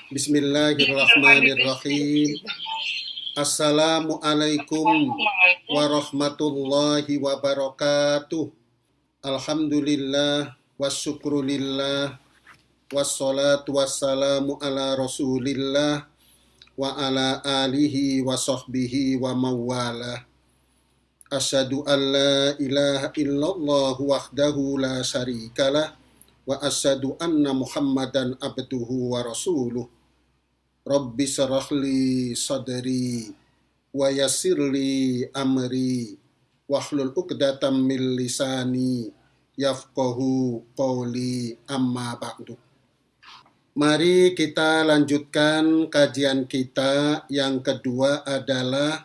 Bismillahirrahmanirrahim. Assalamualaikum warahmatullahi wabarakatuh. Alhamdulillah wassyukrulillah wassalatu wassalamu ala rasulillah wa ala alihi wa sahbihi wa mawalah. Asyhadu an la ilaha illallah wahdahu la syarikalah wa asyhadu anna Muhammadan abduhu wa rasuluh. Rabbi syrahli sadri wa yassirli amri wahlul 'uqdatam min lisani yafqahu qawli, amma ba'du. Mari kita lanjutkan kajian kita. Yang kedua adalah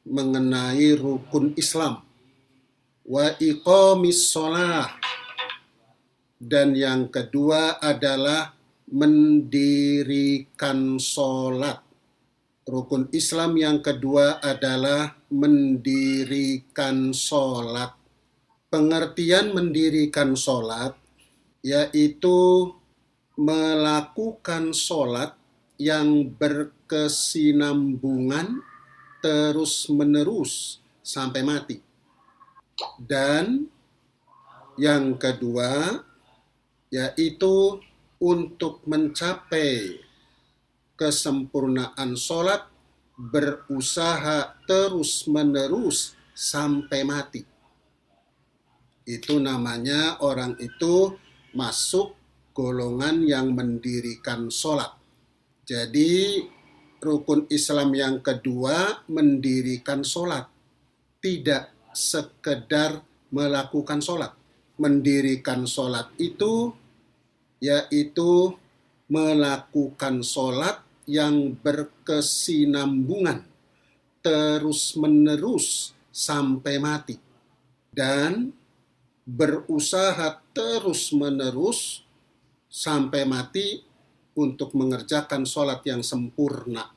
mengenai rukun Islam wa iqamis shalah, dan yang kedua adalah mendirikan sholat. Rukun Islam yang kedua adalah mendirikan sholat. Pengertian mendirikan sholat yaitu melakukan sholat yang berkesinambungan terus-menerus sampai mati. Dan yang kedua yaitu untuk mencapai kesempurnaan sholat, berusaha terus-menerus sampai mati. Itu namanya orang itu masuk golongan yang mendirikan sholat. Jadi rukun Islam yang kedua mendirikan sholat, tidak sekedar melakukan sholat. Mendirikan sholat itu yaitu melakukan sholat yang berkesinambungan terus-menerus sampai mati, dan berusaha terus-menerus sampai mati untuk mengerjakan sholat yang sempurna.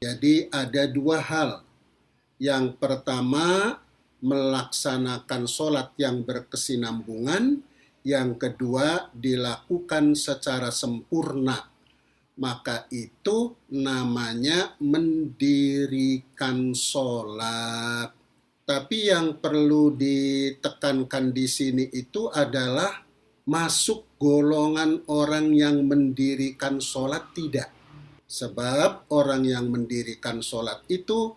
Jadi ada dua hal. Yang pertama, melaksanakan sholat yang berkesinambungan. Yang kedua, dilakukan secara sempurna. Maka itu namanya mendirikan sholat. Tapi yang perlu ditekankan di sini itu adalah masuk golongan orang yang mendirikan sholat tidak. Sebab orang yang mendirikan sholat itu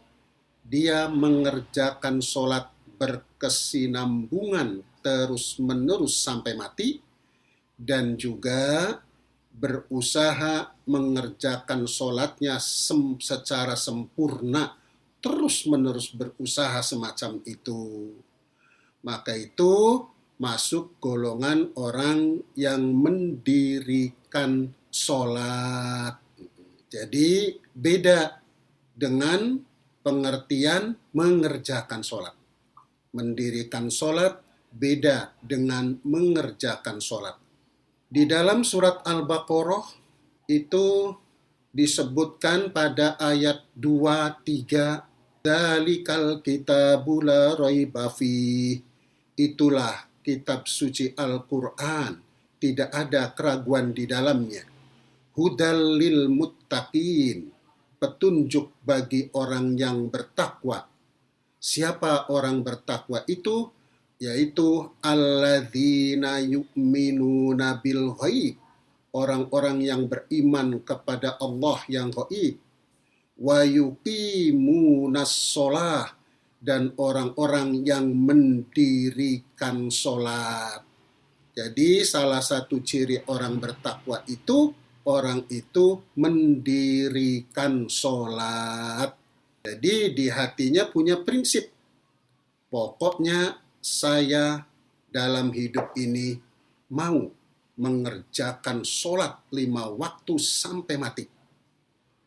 dia mengerjakan sholat berkesinambungan terus-menerus sampai mati, dan juga berusaha mengerjakan sholatnya secara sempurna, terus-menerus berusaha semacam itu. Maka itu masuk golongan orang yang mendirikan sholat. Jadi beda dengan pengertian mengerjakan sholat. Mendirikan sholat beda dengan mengerjakan sholat. Di dalam surat Al-Baqarah itu disebutkan pada ayat 23, "Dzalikal kitabu la raiba fih." Itulah kitab suci Al-Quran, tidak ada keraguan di dalamnya. Hudal lil muttaqin, petunjuk bagi orang yang bertakwa. Siapa orang bertakwa itu? Yaitu alladzina yu'minuna bil ghaib, orang-orang yang beriman kepada Allah yang ghaib. Wa yuqimunas shalah, dan orang-orang yang mendirikan sholat. Jadi salah satu ciri orang bertakwa itu, orang itu mendirikan sholat. Jadi di hatinya punya prinsip, pokoknya saya dalam hidup ini mau mengerjakan sholat 5 waktu sampai mati.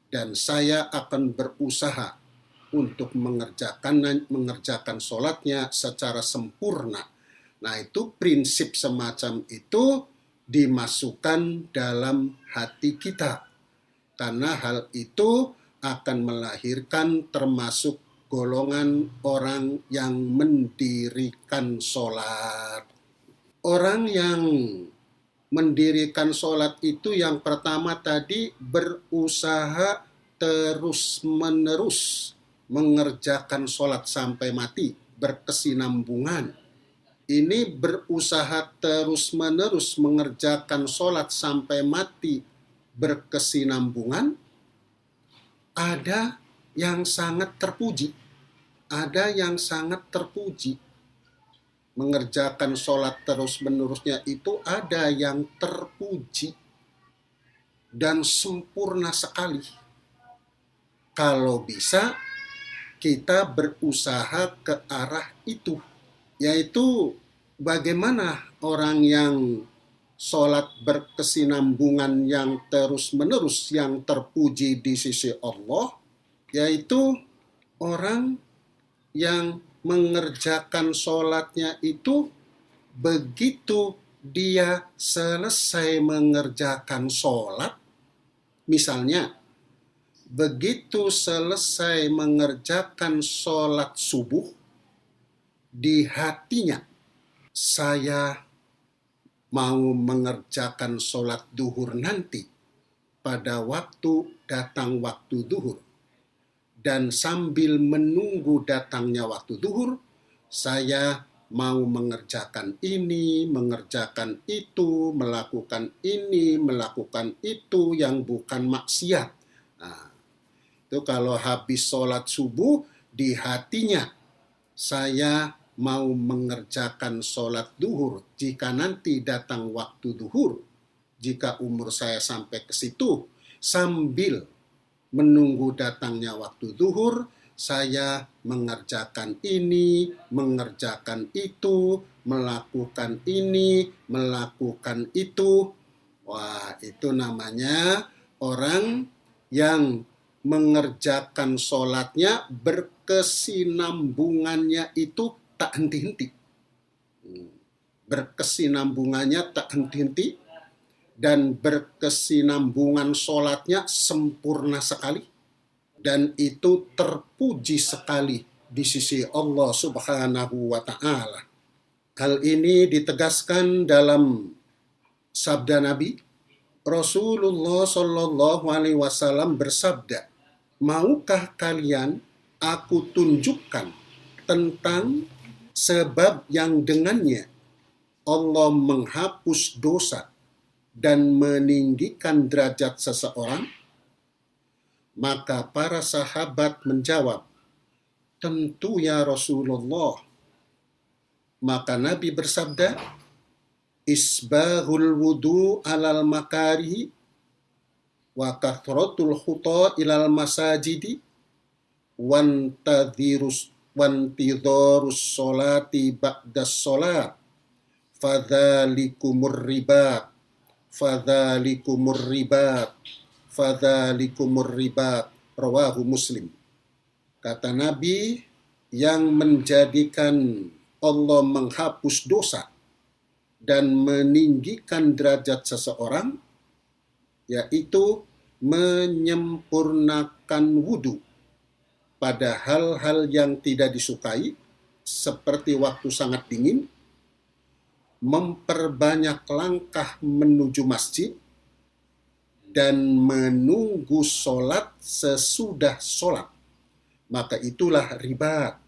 Dan saya akan berusaha untuk mengerjakan sholatnya secara sempurna. Nah, itu prinsip semacam itu dimasukkan dalam hati kita. Karena hal itu akan melahirkan termasuk golongan orang yang mendirikan sholat. Orang yang Mendirikan sholat itu yang pertama tadi berusaha terus-menerus mengerjakan sholat sampai mati, berkesinambungan. Ini berusaha terus-menerus mengerjakan sholat sampai mati, berkesinambungan, ada yang sangat terpuji. Ada yang sangat terpuji. Mengerjakan sholat terus-menerusnya itu ada yang terpuji dan sempurna sekali. Kalau bisa, kita berusaha ke arah itu, yaitu bagaimana orang yang sholat berkesinambungan yang terus-menerus yang terpuji di sisi Allah, yaitu orang yang mengerjakan sholatnya itu begitu dia selesai mengerjakan sholat, misalnya begitu selesai mengerjakan sholat subuh, di hatinya saya mau mengerjakan sholat duhur nanti pada waktu datang waktu duhur. Dan sambil menunggu datangnya waktu duhur, saya mau mengerjakan ini, mengerjakan itu, melakukan ini, melakukan itu yang bukan maksiat. Nah, itu kalau habis sholat subuh, di hatinya saya mau mengerjakan sholat duhur. Jika nanti datang waktu duhur, jika umur saya sampai ke situ, sambil menunggu datangnya waktu zuhur, saya mengerjakan ini, mengerjakan itu, melakukan ini, melakukan itu. Wah, itu namanya orang yang mengerjakan sholatnya berkesinambungannya itu tak henti-henti. Berkesinambungannya tak henti-henti. Dan berkesinambungan sholatnya sempurna sekali. Dan itu terpuji sekali di sisi Allah Subhanahu wa Ta'ala. Hal ini ditegaskan dalam sabda Nabi. Rasulullah Shallallahu Alaihi Wasallam bersabda, maukah kalian aku tunjukkan tentang sebab yang dengannya Allah menghapus dosa dan meninggikan derajat seseorang? Maka para sahabat menjawab, tentu ya Rasulullah. Maka Nabi bersabda, isbaghul wudu alal makarihi wa kathratul khuta ilal masajidi wantidharus sholati ba'das sholat fadzalikumur ribat fadzalikumur ribat rawahu Muslim. Kata Nabi, yang menjadikan Allah menghapus dosa dan meninggikan derajat seseorang, yaitu menyempurnakan wudhu pada hal-hal yang tidak disukai, seperti waktu sangat dingin, memperbanyak langkah menuju masjid, dan menunggu sholat sesudah sholat. Maka itulah ribat,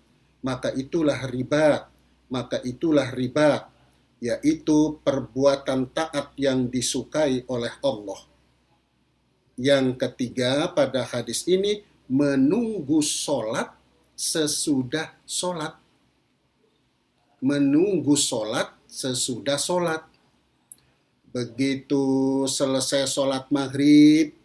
yaitu perbuatan taat yang disukai oleh Allah. Yang ketiga pada hadis ini, menunggu sholat sesudah sholat. Menunggu sholat sesudah sholat. Begitu selesai sholat maghrib,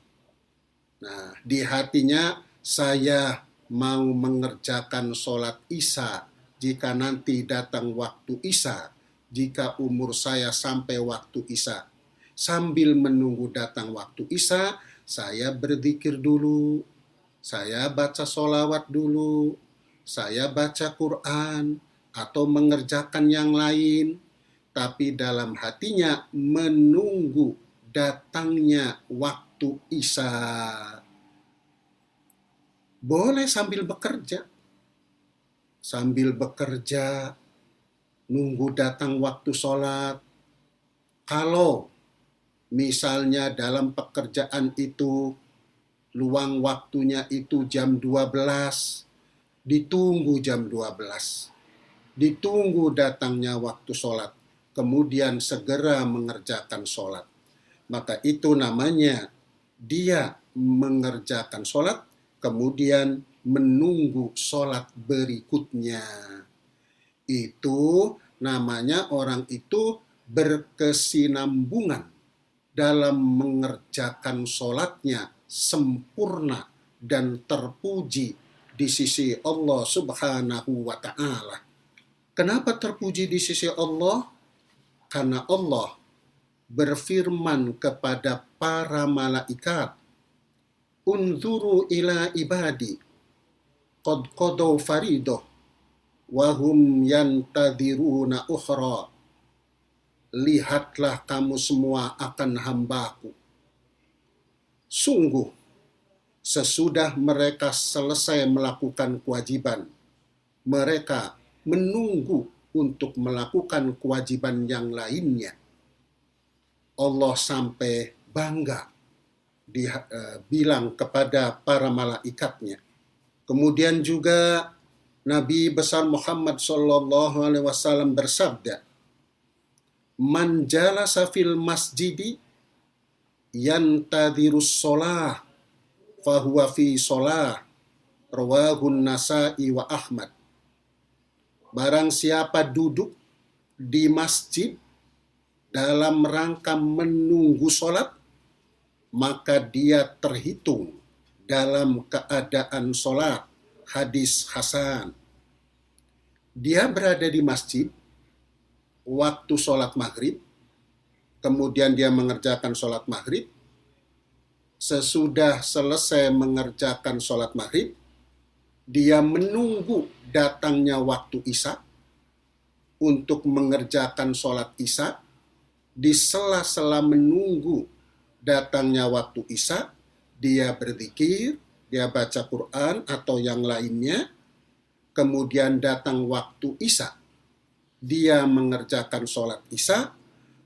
nah di hatinya saya mau mengerjakan sholat isya jika nanti datang waktu isya, jika umur saya sampai waktu isya. Sambil menunggu datang waktu isya, saya berzikir dulu, saya baca sholawat dulu, saya baca Quran, atau mengerjakan yang lain. Tapi dalam hatinya menunggu datangnya waktu isya. Boleh sambil bekerja, nunggu datang waktu sholat. Kalau Misalnya dalam pekerjaan itu luang waktunya itu jam 12, ditunggu jam 12. Ditunggu datangnya waktu sholat, kemudian segera mengerjakan sholat. Maka itu namanya dia mengerjakan sholat, kemudian menunggu sholat berikutnya. Itu namanya orang itu berkesinambungan dalam mengerjakan sholatnya sempurna dan terpuji di sisi Allah Subhanahu wa Ta'ala. Kenapa terpuji di sisi Allah? Karena Allah berfirman kepada para malaikat, "Unzuru ila ibadi qad qadaw faridah wa hum yantadiruna ukhra." Lihatlah kamu semua akan hambaku. Sungguh, sesudah mereka selesai melakukan kewajiban, mereka menunggu untuk melakukan kewajiban yang lainnya. Allah sampai bangga bilang kepada para malaikatnya. Kemudian juga Nabi besar Muhammad SAW bersabda, "Man jalasa fil masjidi yantadhirus sholah fahuwa fi sholah." Rawahun Nasa'i wa Ahmad. Barang siapa duduk di masjid dalam rangka menunggu sholat, maka dia terhitung dalam keadaan sholat. Hadis Hasan. Dia berada di masjid waktu sholat maghrib, kemudian dia mengerjakan sholat maghrib. Sesudah selesai mengerjakan sholat maghrib, dia menunggu datangnya waktu isya untuk mengerjakan sholat isya. Di sela-sela menunggu datangnya waktu isya, dia berzikir, dia baca Quran atau yang lainnya. Kemudian datang waktu isya, dia mengerjakan sholat isya.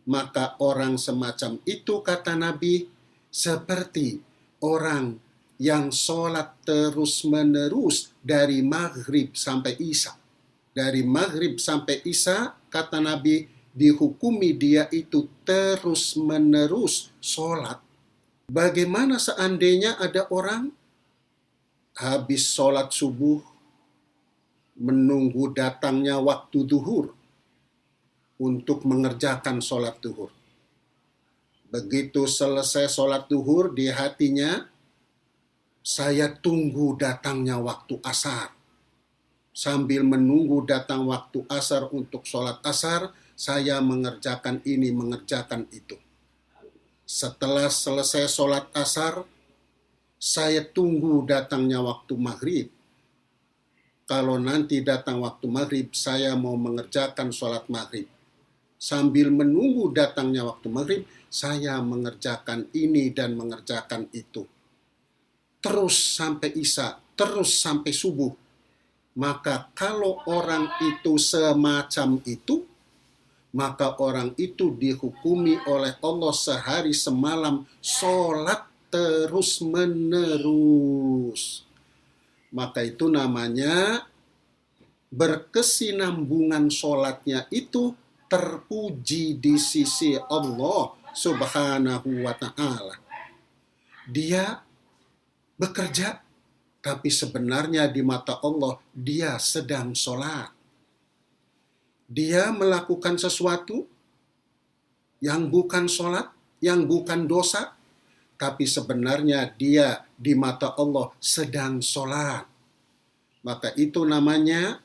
Maka orang semacam itu, kata Nabi, seperti orang yang sholat terus-menerus dari maghrib sampai isya. Dari maghrib sampai isya, kata Nabi, dihukumi dia itu terus-menerus sholat. Bagaimana seandainya ada orang habis sholat subuh, menunggu datangnya waktu zuhur untuk mengerjakan sholat zuhur. Begitu selesai sholat zuhur, di hatinya, saya tunggu datangnya waktu asar. Sambil menunggu datang waktu asar untuk sholat asar, saya mengerjakan ini, mengerjakan itu. Setelah selesai sholat asar, saya tunggu datangnya waktu maghrib. Kalau nanti datang waktu maghrib, saya mau mengerjakan sholat maghrib. Sambil menunggu datangnya waktu maghrib, saya mengerjakan ini dan mengerjakan itu. Terus sampai isya, terus sampai subuh. Maka kalau orang itu semacam itu, maka orang itu dihukumi oleh Allah sehari semalam sholat terus menerus. Maka itu namanya berkesinambungan sholatnya itu terpuji di sisi Allah Subhanahu wa Ta'ala. Dia bekerja, tapi sebenarnya di mata Allah dia sedang sholat. Dia melakukan sesuatu yang bukan sholat, yang bukan dosa, tapi sebenarnya dia di mata Allah sedang sholat. Maka itu namanya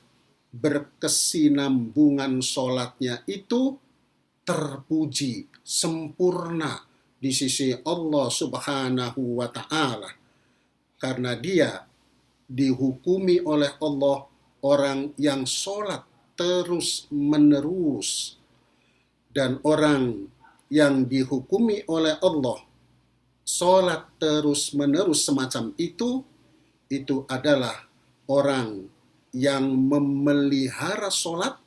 berkesinambungan sholatnya itu terpuji, sempurna di sisi Allah Subhanahu wa Ta'ala. Karena dia dihukumi oleh Allah orang yang sholat terus menerus. Dan orang yang dihukumi oleh Allah sholat terus menerus semacam itu adalah orang yang memelihara sholat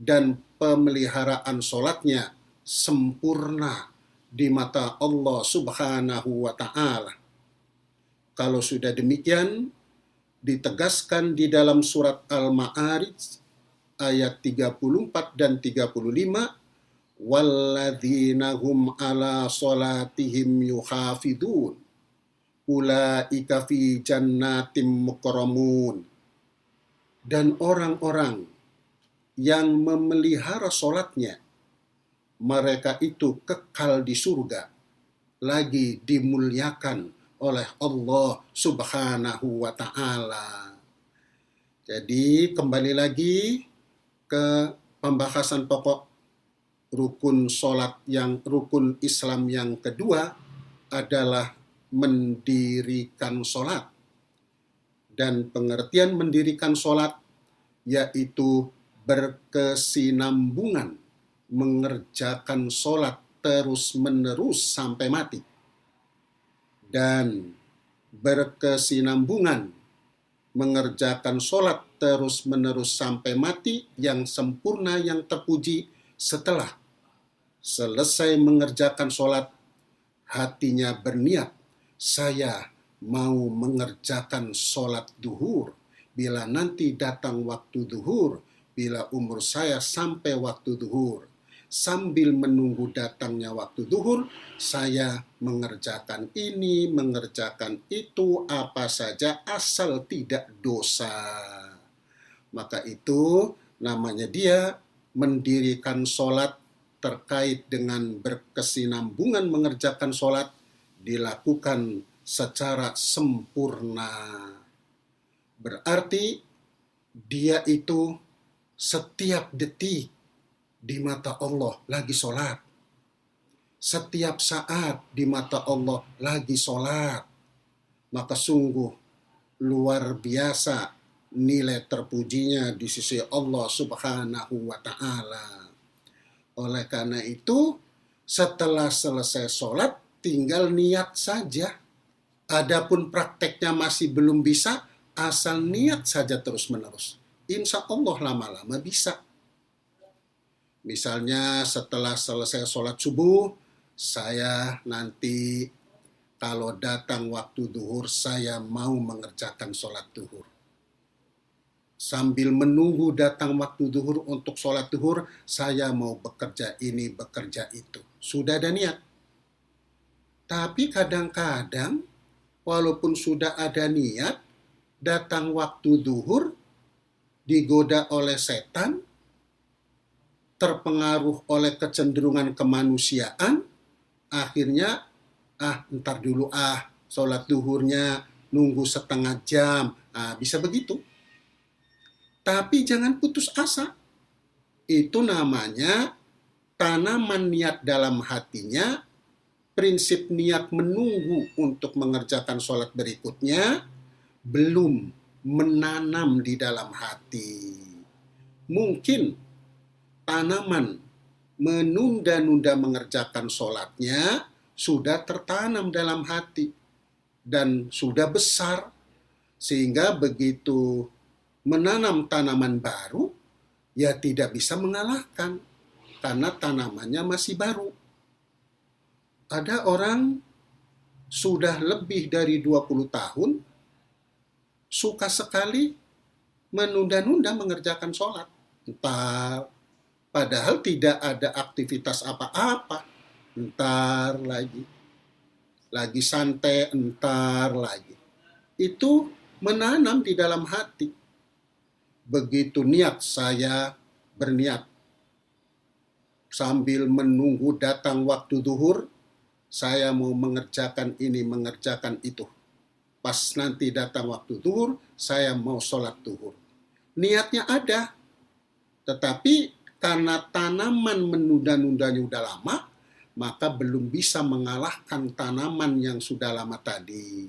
dan pemeliharaan sholatnya sempurna di mata Allah Subhanahu wa Ta'ala. Kalau sudah demikian, ditegaskan di dalam surat Al-Ma'arij ayat 34 dan 35, walladzina hum ala salatihim yuhafidun ulaika fi jannatim mukramun. Dan orang-orang yang memelihara solatnya, mereka itu kekal di surga, lagi dimuliakan oleh Allah Subhanahu wa Ta'ala. Jadi kembali lagi ke pembahasan pokok rukun Islam yang kedua adalah mendirikan solat. Dan pengertian mendirikan solat yaitu berkesinambungan mengerjakan solat terus-menerus sampai mati. Dan berkesinambungan mengerjakan solat terus-menerus sampai mati yang sempurna, yang terpuji, setelah selesai mengerjakan solat, hatinya berniat, saya mau mengerjakan solat duhur. Bila nanti datang waktu duhur, bila umur saya sampai waktu duhur, sambil menunggu datangnya waktu duhur, saya mengerjakan ini, mengerjakan itu, apa saja asal tidak dosa. Maka itu namanya dia mendirikan solat. Terkait dengan berkesinambungan mengerjakan solat dilakukan secara sempurna. Berarti dia itu setiap detik di mata Allah lagi solat. Setiap saat di mata Allah lagi solat. Maka sungguh luar biasa nilai terpujinya di sisi Allah Subhanahu wa Ta'ala. Oleh karena itu, setelah selesai sholat, tinggal niat saja. Adapun prakteknya masih belum bisa, asal niat saja terus-menerus. Insya Allah lama-lama bisa. Misalnya setelah selesai sholat subuh, saya nanti kalau datang waktu duhur, saya mau mengerjakan sholat duhur. Sambil menunggu datang waktu duhur untuk sholat duhur, saya mau bekerja ini, bekerja itu. Sudah ada niat. Tapi kadang-kadang, walaupun sudah ada niat, datang waktu duhur, digoda oleh setan, terpengaruh oleh kecenderungan kemanusiaan, akhirnya, ntar dulu sholat duhurnya, nunggu setengah jam. Bisa begitu. Tapi jangan putus asa. Itu namanya tanaman niat dalam hatinya, prinsip niat menunggu untuk mengerjakan sholat berikutnya, belum menanam di dalam hati. Mungkin tanaman menunda-nunda mengerjakan sholatnya sudah tertanam dalam hati dan sudah besar, sehingga begitu menanam tanaman baru, ya tidak bisa mengalahkan, karena tanamannya masih baru. Ada orang sudah lebih dari 20 tahun, suka sekali menunda-nunda mengerjakan sholat. Entar, padahal tidak ada aktivitas apa-apa, entar lagi santai, entar lagi. Itu menanam di dalam hati. Begitu niat, saya berniat. Sambil menunggu datang waktu duhur, saya mau mengerjakan ini, mengerjakan itu. Pas nanti datang waktu duhur, saya mau sholat duhur. Niatnya ada, tetapi karena tanaman menunda-nundanya udah lama, maka belum bisa mengalahkan tanaman yang sudah lama tadi.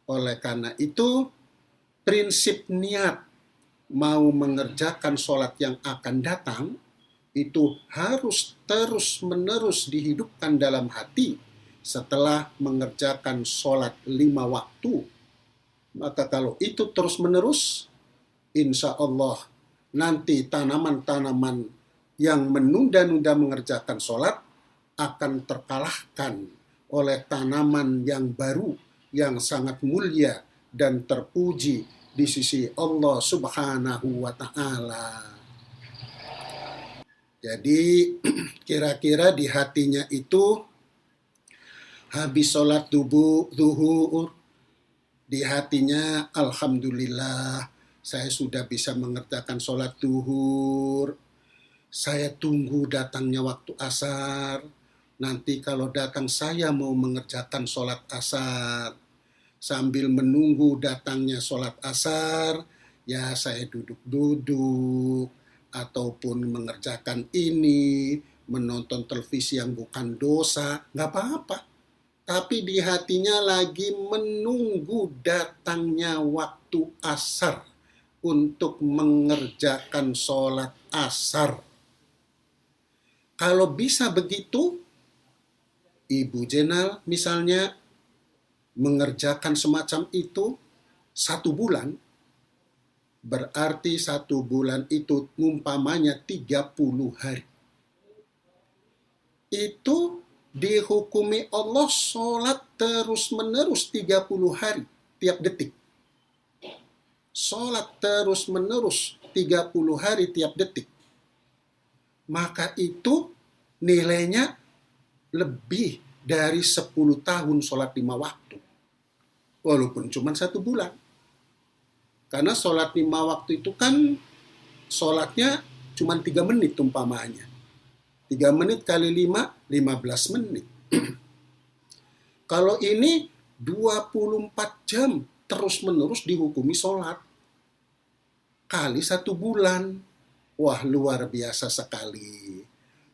Oleh karena itu, prinsip niat mau mengerjakan sholat yang akan datang, itu harus terus-menerus dihidupkan dalam hati setelah mengerjakan sholat 5 waktu. Maka kalau itu terus-menerus, insya Allah nanti tanaman-tanaman yang menunda-nunda mengerjakan sholat akan terkalahkan oleh tanaman yang baru yang sangat mulia dan terpuji di sisi Allah Subhanahu wa Ta'ala. Jadi kira-kira di hatinya itu habis sholat zuhur, di hatinya alhamdulillah saya sudah bisa mengerjakan sholat zuhur. Saya tunggu datangnya waktu asar. Nanti kalau datang saya mau mengerjakan sholat asar. Sambil menunggu datangnya sholat asar, ya saya duduk-duduk. Ataupun mengerjakan ini, menonton televisi yang bukan dosa, nggak apa-apa. Tapi di hatinya lagi menunggu datangnya waktu asar untuk mengerjakan sholat asar. Kalau bisa begitu, Ibu Jenal misalnya mengerjakan semacam itu 1 bulan, berarti 1 bulan itu umpamanya 30 hari. Itu dihukumi Allah sholat terus-menerus 30 hari tiap detik. Sholat terus-menerus 30 hari tiap detik. Maka itu nilainya lebih dari 10 tahun sholat 5 waktu. Walaupun cuma 1 bulan. Karena sholat 5 waktu itu kan sholatnya cuma 3 menit umpamanya. 3 menit kali 5, 15 menit. Kalau ini 24 jam terus-menerus dihukumi sholat. Kali 1 bulan. Wah, luar biasa sekali.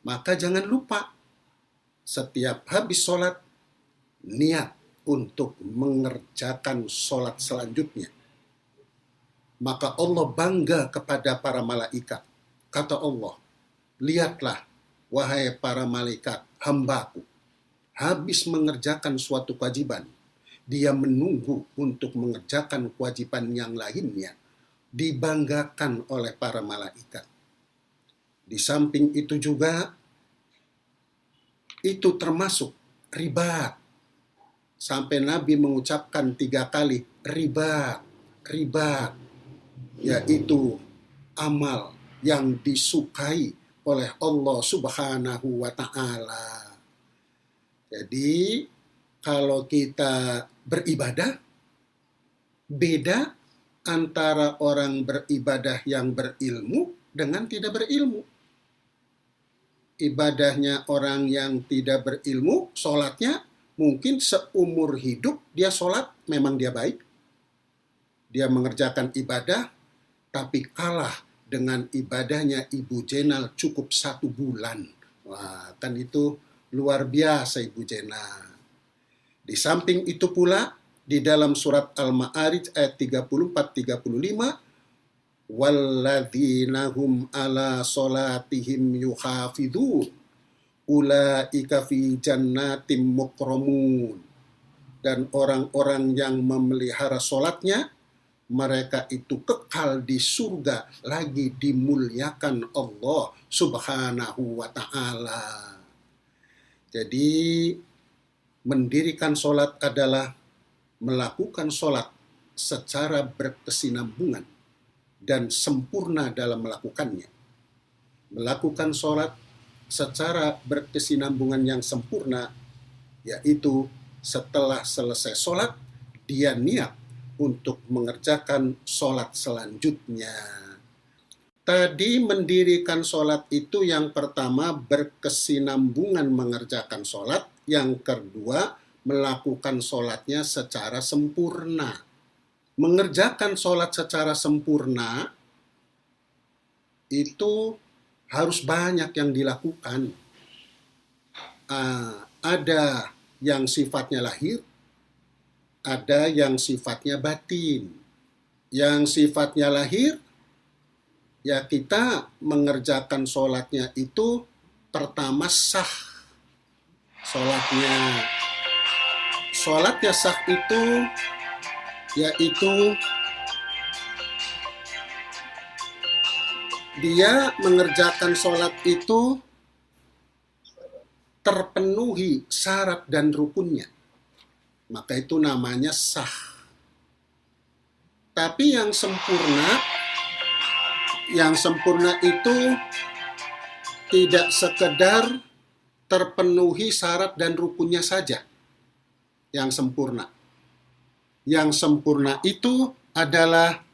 Maka jangan lupa, setiap habis sholat, niat untuk mengerjakan sholat selanjutnya. Maka Allah bangga kepada para malaikat. Kata Allah, lihatlah, wahai para malaikat, hambaku, habis mengerjakan suatu kewajiban, dia menunggu untuk mengerjakan kewajiban yang lainnya, dibanggakan oleh para malaikat. Di samping itu juga, itu termasuk ribat. Sampai Nabi mengucapkan 3 kali, ribat, ribat. Yaitu amal yang disukai oleh Allah Subhanahu wa Ta'ala. Jadi, kalau kita beribadah, beda antara orang beribadah yang berilmu dengan tidak berilmu. Ibadahnya orang yang tidak berilmu, sholatnya mungkin seumur hidup dia sholat, memang dia baik. Dia mengerjakan ibadah, tapi kalah dengan ibadahnya Ibu Jenal cukup 1 bulan. Wah, kan itu luar biasa Ibu Jenal. Di samping itu pula, di dalam surat Al-Ma'arij ayat 34-35, walladzina hum ala sholatihim yuhafidun ulaika fi jannatim mukramun. Dan orang-orang yang memelihara sholatnya, mereka itu kekal di surga, lagi dimuliakan Allah Subhanahu wa Ta'ala. Jadi mendirikan sholat adalah melakukan sholat secara berkesinambungan dan sempurna dalam melakukannya. Melakukan sholat secara berkesinambungan yang sempurna, yaitu setelah selesai sholat, dia niat untuk mengerjakan sholat selanjutnya. Tadi mendirikan sholat itu yang pertama berkesinambungan mengerjakan sholat, yang kedua melakukan sholatnya secara sempurna. Mengerjakan sholat secara sempurna itu harus banyak yang dilakukan. Ada yang sifatnya lahir, ada yang sifatnya batin. Yang sifatnya lahir, ya kita mengerjakan sholatnya itu pertama sah. Sholatnya sah itu yaitu dia mengerjakan sholat itu terpenuhi syarat dan rukunnya, maka itu namanya sah. Tapi yang sempurna itu tidak sekedar terpenuhi syarat dan rukunnya saja yang sempurna. Yang sempurna itu adalah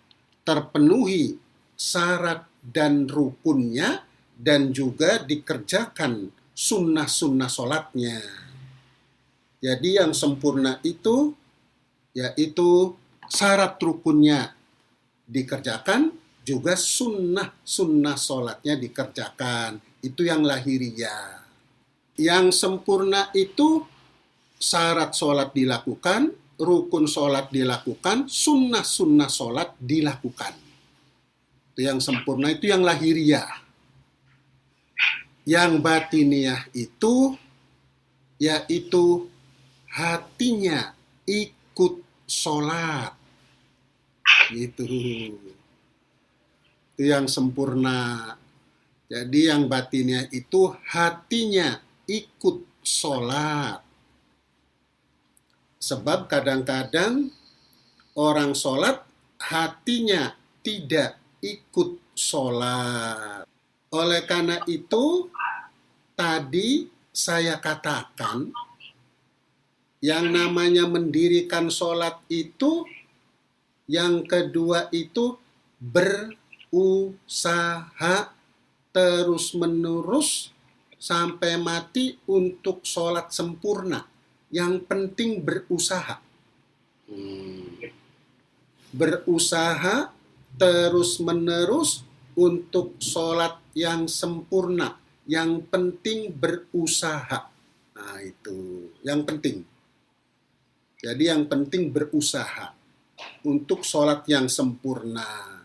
terpenuhi syarat dan rukunnya dan juga dikerjakan sunnah-sunnah sholatnya. Jadi yang sempurna itu yaitu syarat rukunnya dikerjakan, juga sunnah sholatnya dikerjakan. Itu yang lahiriah. Yang sempurna itu syarat sholat dilakukan, rukun sholat dilakukan, sunnah sholat dilakukan. Itu yang sempurna, itu yang lahiriah. Yang batiniah itu yaitu hatinya ikut sholat. Gitu. Itu yang sempurna. Jadi yang batiniah itu hatinya ikut sholat. Sebab kadang-kadang orang sholat hatinya tidak ikut sholat. Oleh karena itu, tadi saya katakan, yang namanya mendirikan sholat itu, yang kedua itu berusaha terus-menerus sampai mati untuk sholat sempurna. Yang penting berusaha. Berusaha terus-menerus untuk sholat yang sempurna. Yang penting berusaha. Nah itu, yang penting. Jadi yang penting berusaha untuk sholat yang sempurna.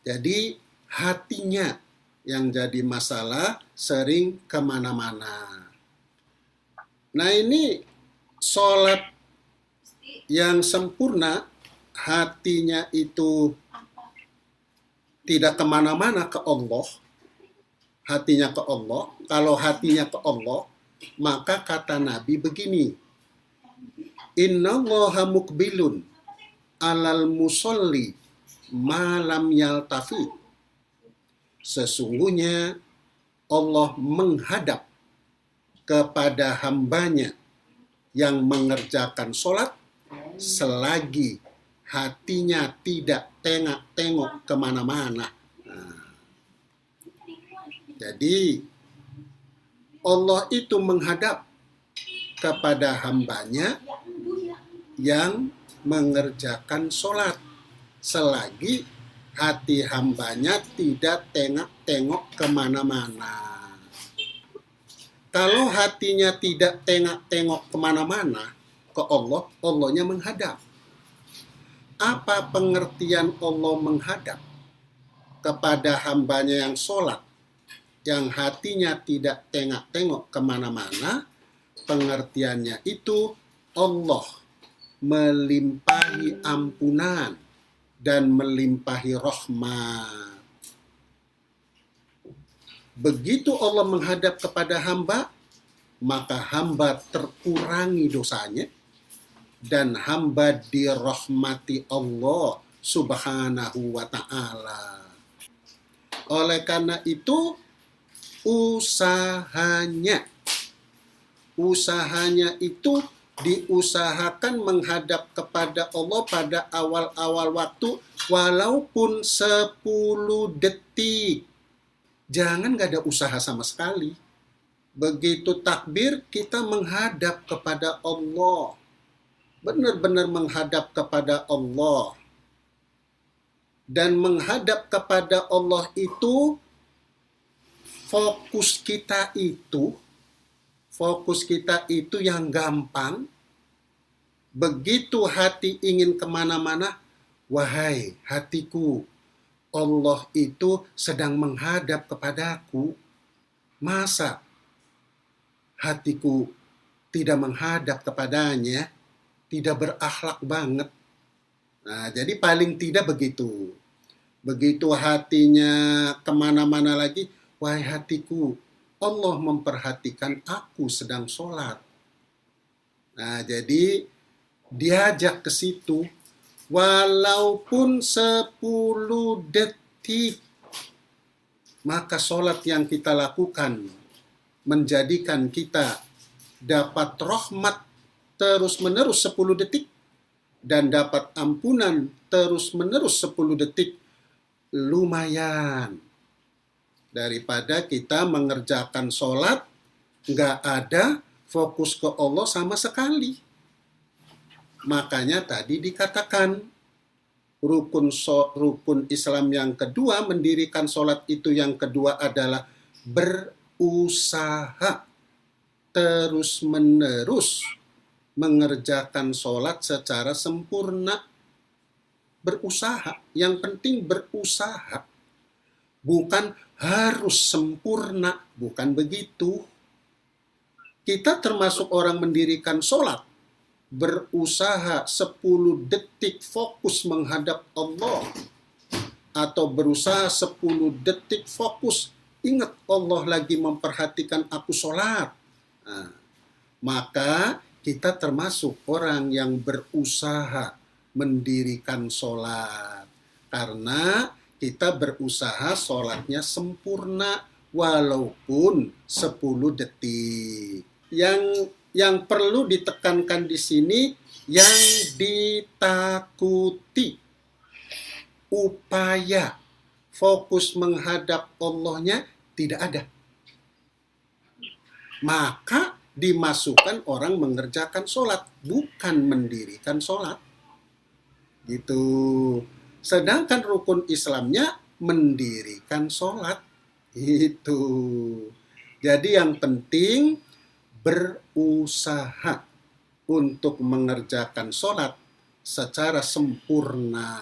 Jadi hatinya yang jadi masalah, sering kemana-mana. Nah ini sholat yang sempurna, hatinya itu tidak kemana-mana ke Allah. Hatinya ke Allah. Kalau hatinya ke Allah, maka kata Nabi begini, Innallaha mukbilun alal musolli malam yaltafi. Sesungguhnya Allah menghadap kepada hambanya yang mengerjakan sholat selagi hatinya tidak tengok kemana-mana. Nah, jadi Allah itu menghadap kepada hambanya yang mengerjakan sholat selagi hati hambanya tidak tengok kemana-mana. Kalau hatinya tidak tengok kemana-mana ke Allah, Allahnya menghadap. Apa pengertian Allah menghadap kepada hambanya yang sholat, yang hatinya tidak tengok kemana-mana? Pengertiannya itu Allah melimpahi ampunan dan melimpahi rahmat. Begitu Allah menghadap kepada hamba, maka hamba terkurangi dosanya dan hamba dirahmati Allah Subhanahu wa ta'ala. Oleh karena itu, usahanya itu diusahakan menghadap kepada Allah pada awal-awal waktu, walaupun 10 detik. Jangan gak ada usaha sama sekali. Begitu takbir, kita menghadap kepada Allah. Benar-benar menghadap kepada Allah. Dan menghadap kepada Allah itu, fokus kita itu yang gampang. Begitu hati ingin kemana-mana, wahai hatiku, Allah itu sedang menghadap kepadaku. Masa hatiku tidak menghadap kepadanya? Tidak berakhlak banget. Nah, jadi paling tidak begitu. Begitu hatinya kemana-mana lagi, wahai hatiku, Allah memperhatikan aku sedang sholat. Nah, jadi diajak ke situ, walaupun 10 detik, maka sholat yang kita lakukan menjadikan kita dapat rahmat terus-menerus 10 detik, dan dapat ampunan terus-menerus 10 detik. Lumayan daripada kita mengerjakan sholat nggak ada fokus ke Allah sama sekali. Makanya tadi dikatakan rukun Islam yang kedua, mendirikan sholat itu yang kedua adalah berusaha terus-menerus mengerjakan sholat secara sempurna. Berusaha, yang penting berusaha. Bukan harus sempurna, bukan begitu. Kita termasuk orang mendirikan sholat, berusaha 10 detik fokus menghadap Allah, atau berusaha 10 detik fokus, ingat Allah lagi memperhatikan aku sholat. Nah, maka kita termasuk orang yang berusaha mendirikan sholat. Karena kita berusaha sholatnya sempurna walaupun 10 detik. Yang perlu ditekankan di sini, yang ditakuti, upaya fokus menghadap Allahnya tidak ada. Maka dimasukkan orang mengerjakan sholat, bukan mendirikan sholat. Gitu. Sedangkan rukun Islamnya mendirikan sholat. Itu. Jadi yang penting berusaha untuk mengerjakan sholat secara sempurna.